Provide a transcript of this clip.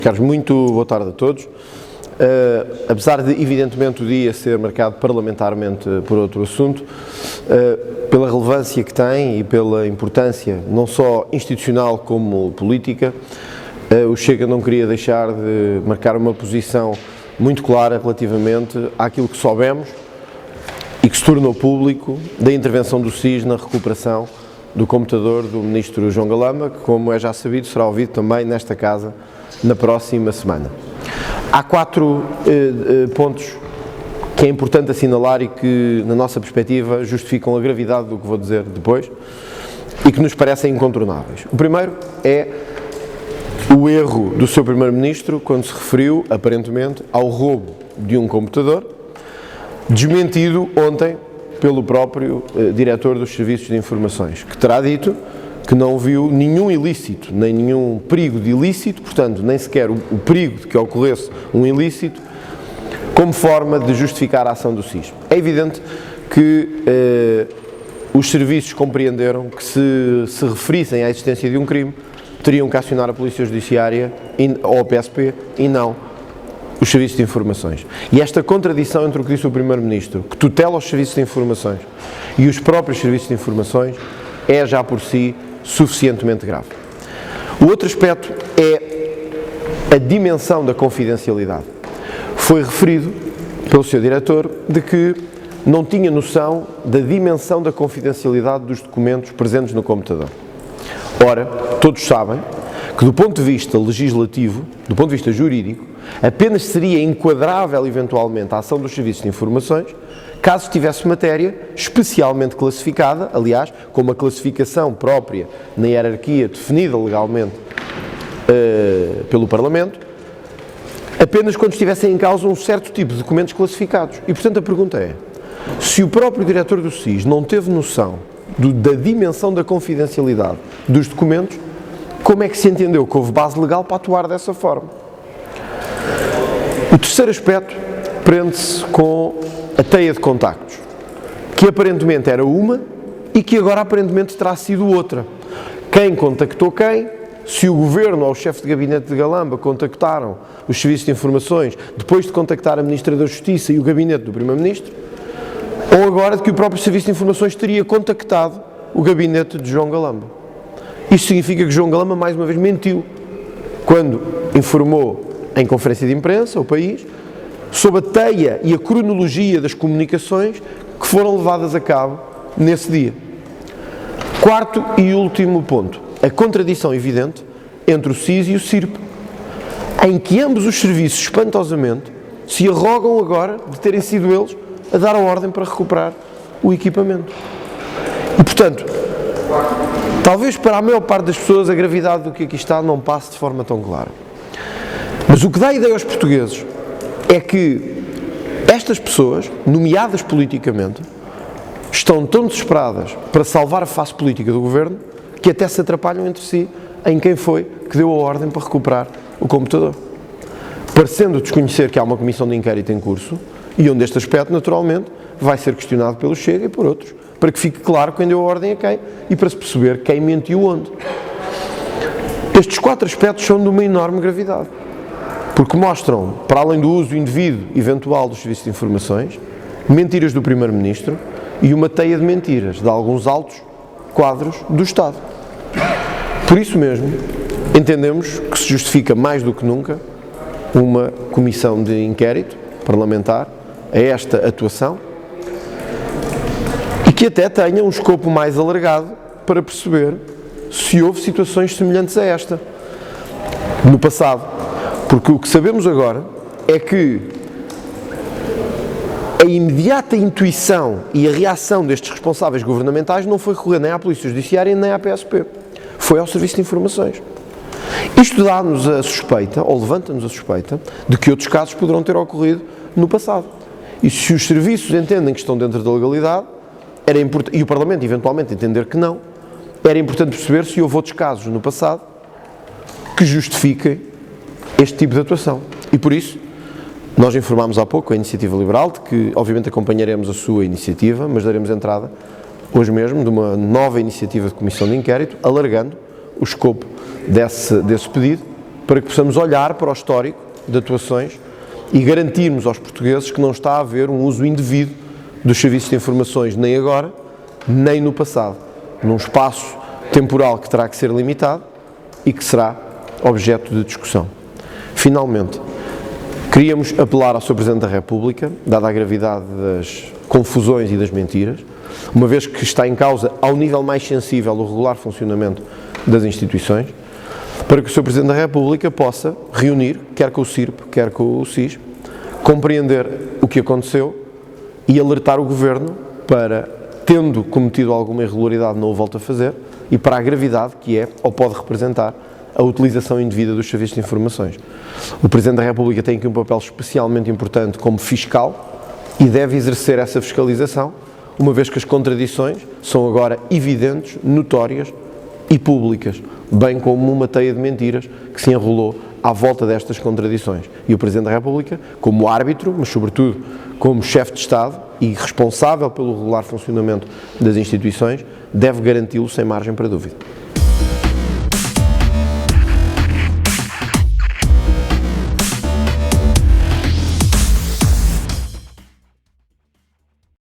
Carlos, muito boa tarde a todos. Apesar de, evidentemente, o dia ser marcado parlamentarmente por outro assunto, pela relevância que tem e pela importância, não só institucional como política, o Chega não queria deixar de marcar uma posição muito clara relativamente àquilo que soubemos e que se tornou público da intervenção do SIS na recuperação do computador do Ministro João Galamba, que, como é já sabido, será ouvido também nesta Casa na próxima semana. Há quatro pontos que é importante assinalar e que, na nossa perspectiva, justificam a gravidade do que vou dizer depois e que nos parecem incontornáveis. O primeiro é o erro do seu Primeiro-Ministro quando se referiu, aparentemente, ao roubo de um computador, desmentido ontem pelo próprio diretor dos Serviços de Informações, que terá dito que não viu nenhum ilícito, nem nenhum perigo de ilícito, portanto, nem sequer o perigo de que ocorresse um ilícito, como forma de justificar a ação do SIS. É evidente que os serviços compreenderam que se referissem à existência de um crime, teriam que acionar a Polícia Judiciária ou a PSP e não os Serviços de Informações. E esta contradição entre o que disse o Primeiro-Ministro, que tutela os Serviços de Informações, e os próprios Serviços de Informações, é já por si suficientemente grave. O outro aspecto é a dimensão da confidencialidade. Foi referido pelo seu diretor de que não tinha noção da dimensão da confidencialidade dos documentos presentes no computador. Ora, todos sabem que do ponto de vista legislativo, do ponto de vista jurídico, apenas seria enquadrável eventualmente a ação dos Serviços de Informações caso tivesse matéria especialmente classificada, aliás, com uma classificação própria na hierarquia definida legalmente pelo Parlamento, apenas quando estivessem em causa um certo tipo de documentos classificados. E, portanto, a pergunta é, se o próprio diretor do SIS não teve noção da dimensão da confidencialidade dos documentos, como é que se entendeu que houve base legal para atuar dessa forma? O terceiro aspecto prende-se com a teia de contactos, que aparentemente era uma e que agora aparentemente terá sido outra. Quem contactou quem? Se o Governo ou o chefe de gabinete de Galamba contactaram os Serviços de Informações depois de contactar a Ministra da Justiça e o gabinete do Primeiro-Ministro, ou agora de que o próprio Serviço de Informações teria contactado o gabinete de João Galamba. Isto significa que João Galamba, mais uma vez, mentiu quando informou em conferência de imprensa ao país sobre a teia e a cronologia das comunicações que foram levadas a cabo nesse dia. Quarto e último ponto, a contradição evidente entre o SIS e o CIRP, em que ambos os serviços, espantosamente, se arrogam agora de terem sido eles a dar a ordem para recuperar o equipamento. E, portanto, talvez para a maior parte das pessoas a gravidade do que aqui está não passe de forma tão clara. Mas o que dá ideia aos portugueses é que estas pessoas, nomeadas politicamente, estão tão desesperadas para salvar a face política do Governo que até se atrapalham entre si em quem foi que deu a ordem para recuperar o computador. Parecendo desconhecer que há uma comissão de inquérito em curso e onde este aspecto, naturalmente, vai ser questionado pelo Chega e por outros, para que fique claro quem deu a ordem a quem e para se perceber quem mentiu onde. Estes quatro aspectos são de uma enorme gravidade, porque mostram, para além do uso indevido eventual dos Serviços de Informações, mentiras do Primeiro-Ministro e uma teia de mentiras de alguns altos quadros do Estado. Por isso mesmo, entendemos que se justifica mais do que nunca uma comissão de inquérito parlamentar a esta atuação e que até tenha um escopo mais alargado para perceber se houve situações semelhantes a esta no passado. Porque o que sabemos agora é que a imediata intuição e a reação destes responsáveis governamentais não foi recorrer nem à Polícia Judiciária nem à PSP. Foi ao Serviço de Informações. Isto dá-nos a suspeita, ou levanta-nos a suspeita, de que outros casos poderão ter ocorrido no passado. E se os serviços entendem que estão dentro da legalidade, era importante, e o Parlamento eventualmente entender que não, era importante perceber se houve outros casos no passado que justifiquem este tipo de atuação. E por isso, nós informámos há pouco a Iniciativa Liberal de que, obviamente, acompanharemos a sua iniciativa, mas daremos entrada, hoje mesmo, de uma nova iniciativa de comissão de inquérito, alargando o escopo desse pedido para que possamos olhar para o histórico de atuações e garantirmos aos portugueses que não está a haver um uso indevido dos serviços de informações, nem agora, nem no passado, num espaço temporal que terá que ser limitado e que será objeto de discussão. Finalmente, queríamos apelar ao Sr. Presidente da República, dada a gravidade das confusões e das mentiras, uma vez que está em causa, ao nível mais sensível, o regular funcionamento das instituições, para que o Sr. Presidente da República possa reunir, quer com o CIRP, quer com o SIS, compreender o que aconteceu e alertar o Governo para, tendo cometido alguma irregularidade, não o volte a fazer, e para a gravidade que é, ou pode representar, a utilização indevida dos serviços de informações. O Presidente da República tem aqui um papel especialmente importante como fiscal e deve exercer essa fiscalização, uma vez que as contradições são agora evidentes, notórias e públicas, bem como uma teia de mentiras que se enrolou à volta destas contradições. E o Presidente da República, como árbitro, mas sobretudo como chefe de Estado e responsável pelo regular funcionamento das instituições, deve garanti-lo sem margem para dúvida.